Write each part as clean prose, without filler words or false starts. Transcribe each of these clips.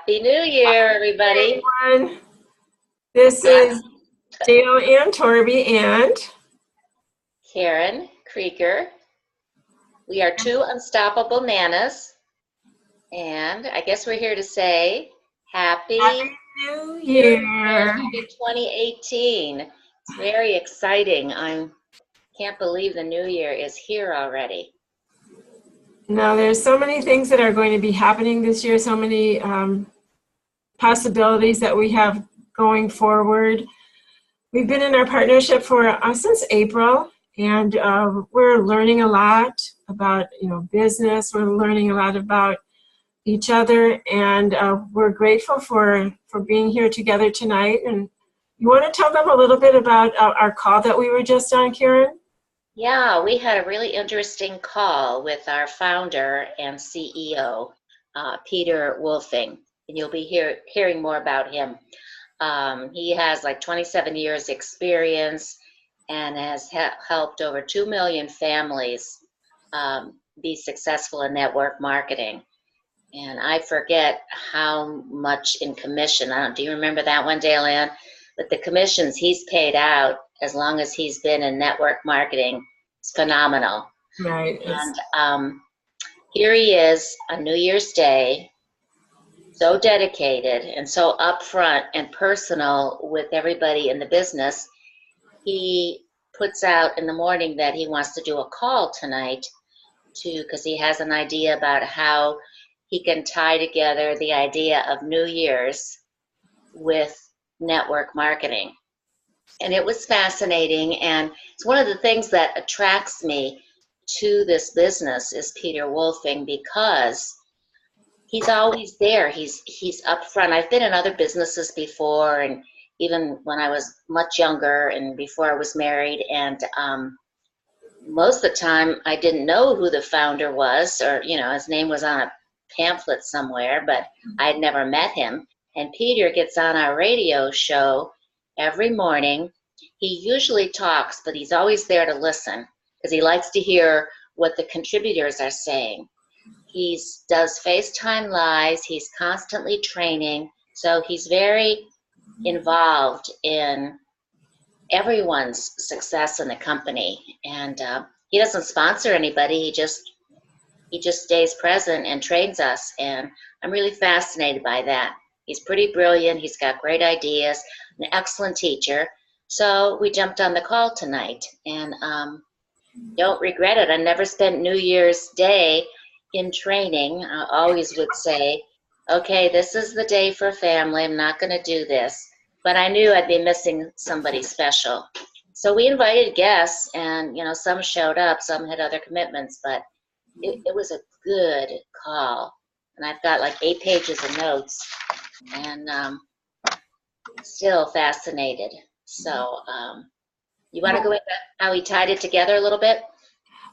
Happy New Year, everybody. Everyone. This is Dale and Torby and Karen Krieger. We are two unstoppable nanas, and I guess we're here to say Happy New New Year, Year. Happy 2018. It's very exciting. I can't believe the new year is here already. Now, there's so many things that are going to be happening this year, so many possibilities that we have going forward. We've been in our partnership for since April, and we're learning a lot about business. We're learning a lot about each other, and we're grateful for being here together tonight. And you want to tell them a little bit about our call that we were just on, Karen? Yeah, we had a really interesting call with our founder and CEO, Peter Wolfing, and you'll be hearing more about him. He has like 27 years experience and has helped over 2 million families be successful in network marketing. And I forget how much in commission. Do you remember that one, Dale Ann? But the commissions he's paid out as long as he's been in network marketing is phenomenal. Right. And here he is on New Year's Day, so dedicated and so upfront and personal with everybody in the business. He puts out in the morning that he wants to do a call tonight because he has an idea about how he can tie together the idea of New Year's with network marketing. And it was fascinating, and it's one of the things that attracts me to this business is Peter Wolfing, because he's always there. He's upfront. I've been in other businesses before, and even when I was much younger and before I was married, and most of the time I didn't know who the founder was, or his name was on a pamphlet somewhere, but I had never met him. And Peter gets on our radio show every morning. He usually talks, but he's always there to listen because he likes to hear what the contributors are saying. He does FaceTime Lives. He's constantly training. So he's very involved in everyone's success in the company. And he doesn't sponsor anybody. He just stays present and trains us. And I'm really fascinated by that. He's pretty brilliant. He's got great ideas, an excellent teacher. So we jumped on the call tonight, and don't regret it. I never spent New Year's Day in training. I always would say, okay, this is the day for family. I'm not going to do this. But I knew I'd be missing somebody special. So we invited guests, and some showed up, some had other commitments, but it was a good call. And I've got like 8 pages of notes, and still fascinated. So you want to go into how he tied it together a little bit?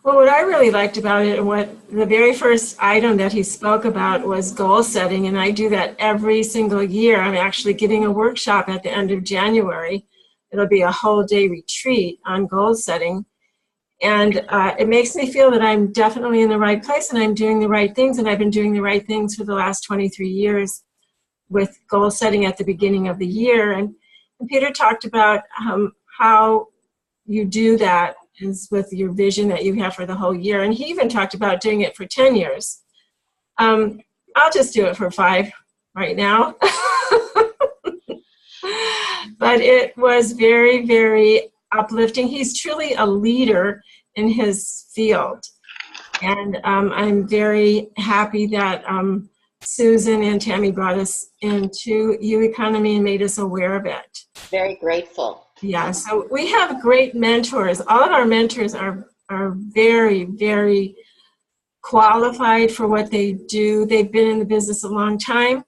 Well, what I really liked about it, and what the very first item that he spoke about was goal setting, and I do that every single year. I'm actually giving a workshop at the end of January. It'll be a whole day retreat on goal setting, and it makes me feel that I'm definitely in the right place and I'm doing the right things, and I've been doing the right things for the last 23 years with goal setting at the beginning of the year. And Peter talked about how you do that is with your vision that you have for the whole year. And he even talked about doing it for 10 years. I'll just do it for 5 right now. But it was very, very uplifting. He's truly a leader in his field. And I'm very happy that Susan and Tammy brought us into U-Economy and made us aware of it. Very grateful. Yeah, so we have great mentors. All of our mentors are very, very qualified for what they do. They've been in the business a long time.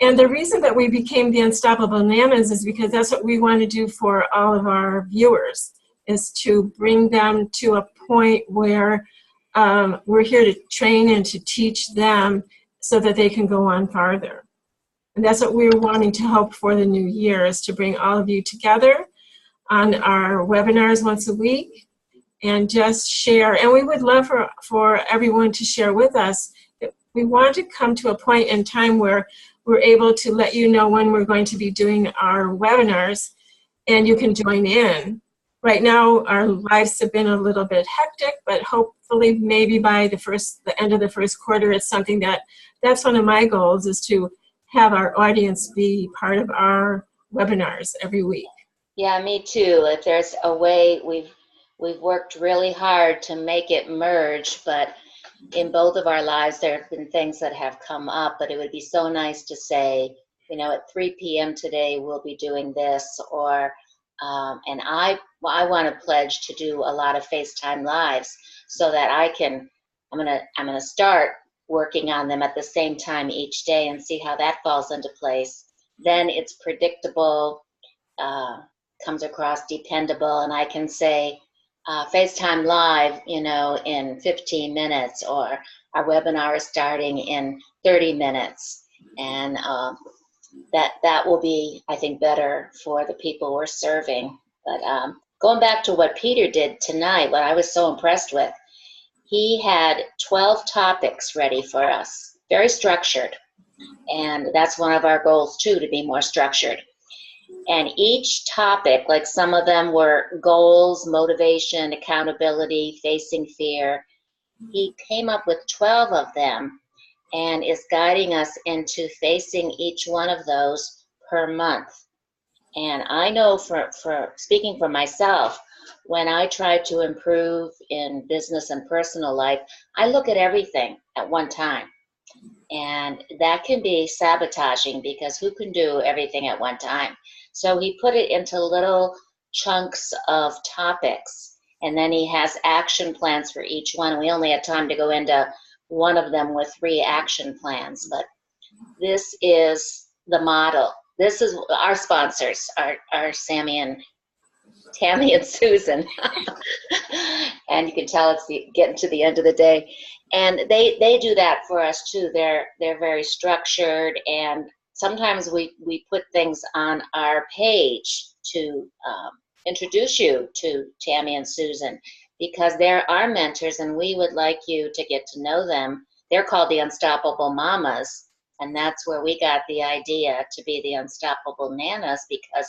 And the reason that we became the Unstoppable Nanas is because that's what we want to do for all of our viewers, is to bring them to a point where we're here to train and to teach them so that they can go on farther. And that's what we're wanting to hope for the new year, is to bring all of you together on our webinars once a week and just share. And we would love for everyone to share with us we want to come to a point in time where we're able to let you know when we're going to be doing our webinars, and you can join in. Right now, our lives have been a little bit hectic, but hopefully maybe by the end of the first quarter, it's something that's one of my goals, is to have our audience be part of our webinars every week. Yeah, me too. If there's a way, we've worked really hard to make it merge, but in both of our lives, there have been things that have come up, but it would be so nice to say, at 3 p.m. today, we'll be doing this, or and I want to pledge to do a lot of FaceTime lives so that I'm gonna start working on them at the same time each day and see how that falls into place. Then it's predictable, comes across dependable, and I can say FaceTime live, in 15 minutes, or our webinar is starting in 30 minutes, and that will be, I think, better for the people we're serving. But going back to what Peter did tonight, what I was so impressed with, he had 12 topics ready for us, very structured. And that's one of our goals too, to be more structured. And each topic, like some of them were goals, motivation, accountability, facing fear. He came up with 12 of them and is guiding us into facing each one of those per month. And I know for speaking for myself, when I try to improve in business and personal life, I look at everything at one time. And that can be sabotaging, because who can do everything at one time? So he put it into little chunks of topics, and then he has action plans for each one. We only had time to go into one of them with 3 action plans, but this is the model. This is our sponsors, are Tammy and Susan. And you can tell it's getting to the end of the day. And they do that for us too. They're very structured, and sometimes we put things on our page to introduce you to Tammy and Susan, because they're our mentors and we would like you to get to know them. They're called the Unstoppable Mamas, and that's where we got the idea to be the Unstoppable Nanas, because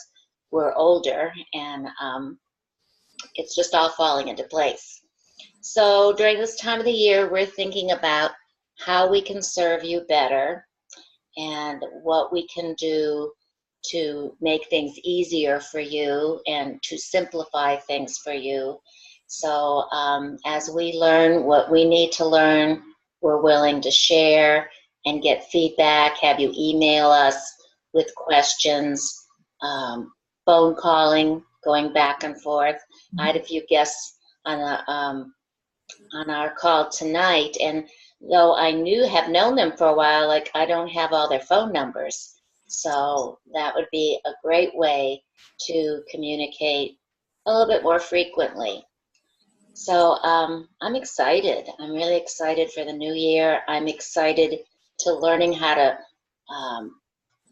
we're older, and it's just all falling into place. So during this time of the year, we're thinking about how we can serve you better and what we can do to make things easier for you and to simplify things for you. So as we learn what we need to learn, we're willing to share and get feedback, have you email us with questions, phone calling, going back and forth. I had a few guests on our call tonight, and though I have known them for a while, like I don't have all their phone numbers. So that would be a great way to communicate a little bit more frequently. So I'm excited. I'm really excited for the new year. I'm excited to learning how to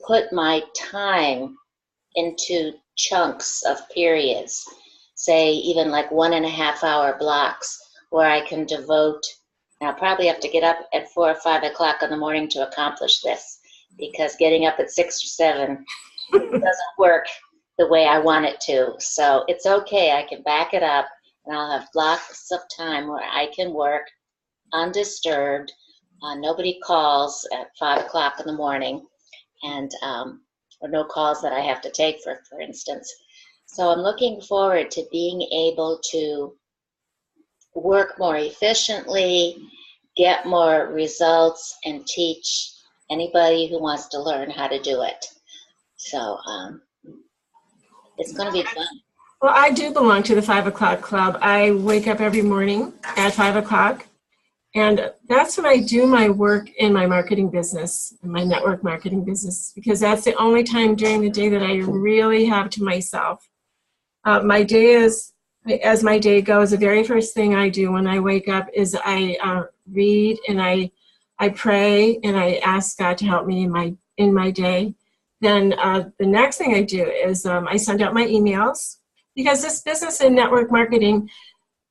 put my time into chunks of periods, say even like 1.5 hour blocks, where I can devote. I'll probably have to get up at 4 or 5 o'clock in the morning to accomplish this, because getting up at 6 or 7 doesn't work the way I want it to. So it's okay. I can back it up, and I'll have blocks of time where I can work undisturbed. Nobody calls at 5 o'clock in the morning, and or no calls that I have to take, for instance. So I'm looking forward to being able to work more efficiently, get more results, and teach anybody who wants to learn how to do it. So it's going to be fun. Well, I do belong to the 5 o'clock club. I wake up every morning at 5 o'clock, and that's when I do my work in my marketing business, in my network marketing business, because that's the only time during the day that I really have to myself. My day is, as my day goes, the very first thing I do when I wake up is I read and I pray and I ask God to help me in my day. Then the next thing I do is I send out my emails, because this business in network marketing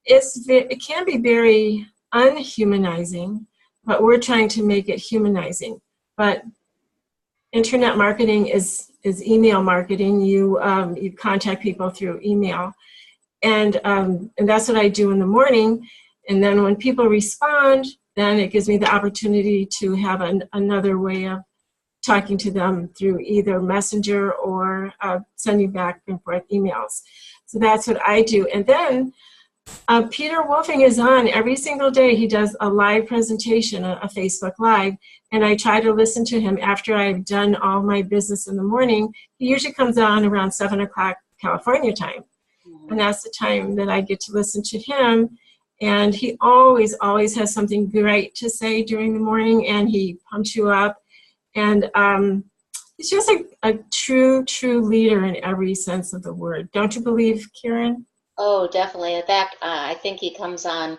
it can be very unhumanizing. but we're trying to make it humanizing. But internet marketing is email marketing. You contact people through email, and that's what I do in the morning. And then when people respond, then it gives me the opportunity to have another way of talking to them through either Messenger or sending back and forth emails. So that's what I do. And then Peter Wolfing is on every single day. He does a live presentation, a Facebook Live, and I try to listen to him after I've done all my business in the morning. He usually comes on around 7 o'clock California time, and that's the time that I get to listen to him. And he always has something great to say during the morning, and he pumps you up. And he's just a true leader in every sense of the word. Don't you believe, Karen? Oh, definitely. In fact, I think he comes on,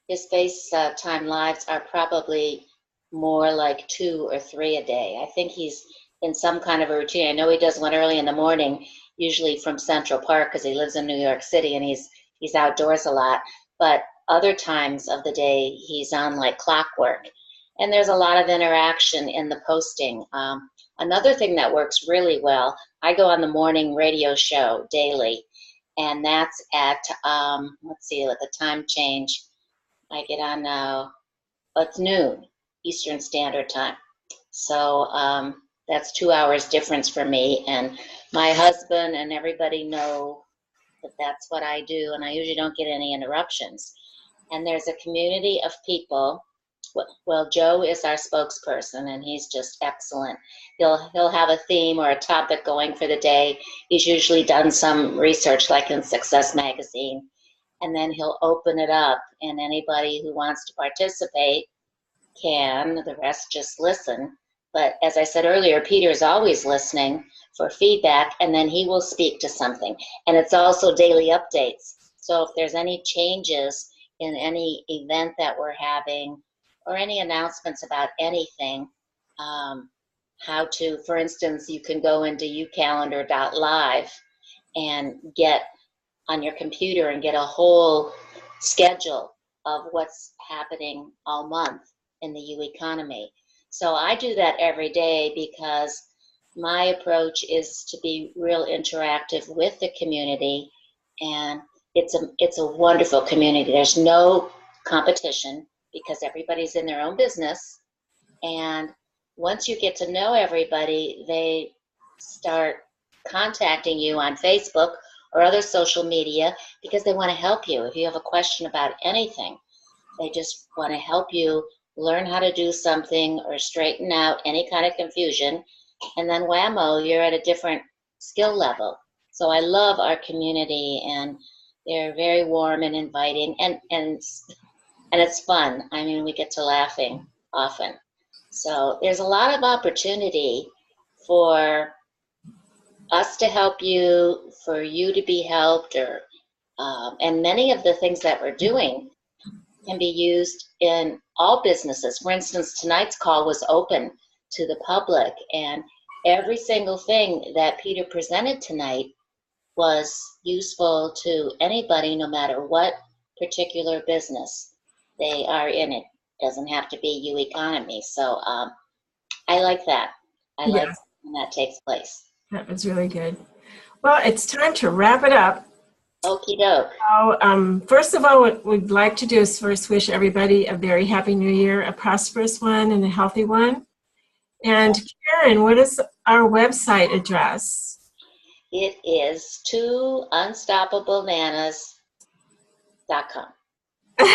his FaceTime lives are probably more like 2 or 3 a day. I think he's in some kind of a routine. I know he does one early in the morning, usually from Central Park, because he lives in New York City and he's outdoors a lot. But other times of the day, he's on like clockwork. And there's a lot of interaction in the posting. Another thing that works really well, I go on the morning radio show daily, and that's at, let's see, at the time change, I get on now, it's noon Eastern Standard Time. So that's 2 hours difference for me, and my husband and everybody know that that's what I do, and I usually don't get any interruptions. And there's a community of people. Well, Joe is our spokesperson, and he's just excellent. He'll have a theme or a topic going for the day. He's usually done some research, like in Success Magazine, and then he'll open it up, and anybody who wants to participate can. The rest just listen. But as I said earlier, Peter's always listening for feedback, and then he will speak to something. And it's also daily updates. So if there's any changes in any event that we're having, or any announcements about anything, how to, for instance, you can go into ucalendar.live and get on your computer and get a whole schedule of what's happening all month in the U economy. So I do that every day because my approach is to be real interactive with the community, and it's a wonderful community. There's no competition, because everybody's in their own business. And once you get to know everybody, they start contacting you on Facebook or other social media because they want to help you. If you have a question about anything, they just want to help you learn how to do something or straighten out any kind of confusion. And then whammo, you're at a different skill level. So I love our community, and they're very warm and inviting, and it's fun. I mean, we get to laughing often. So there's a lot of opportunity for us to help you, for you to be helped, or and many of the things that we're doing can be used in all businesses. For instance, tonight's call was open to the public, and every single thing that Peter presented tonight was useful to anybody, no matter what particular business they are in. It doesn't have to be U economy. So I like that. I like when that takes place. That was really good. Well, it's time to wrap it up. Okie doke. So, first of all, what we'd like to do is first wish everybody a very happy new year, a prosperous one and a healthy one. And Karen, what is our website address? It is 2unstoppablenanas.com. Is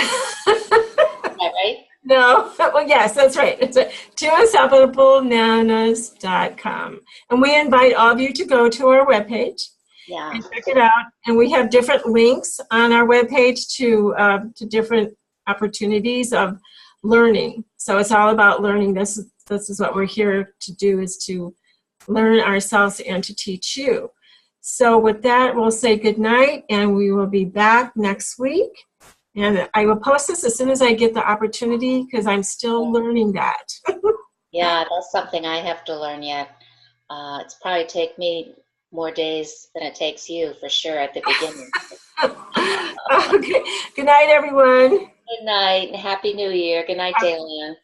that right? No. Well, yes, that's right. It's 2unstoppablenanas.com. And we invite all of you to go to our webpage. Yeah. And check it out. And we have different links on our webpage to different opportunities of learning. So it's all about learning. This is what we're here to do, is to learn ourselves and to teach you. So with that, we'll say good night, and we will be back next week. And I will post this as soon as I get the opportunity, because I'm still learning that. Yeah, that's something I have to learn yet. It's probably take me more days than it takes you, for sure, at the beginning. Okay. Good night, everyone. Good night and Happy New Year. Good night, Daylon.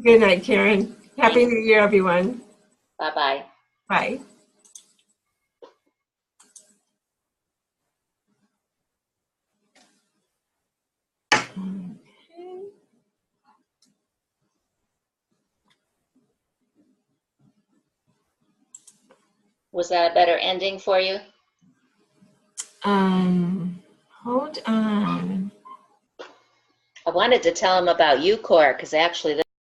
Good night, Karen. Happy Thanks. New Year, everyone. Bye-bye. Bye. Was that a better ending for you? Hold on. I wanted to tell him about UCOR because actually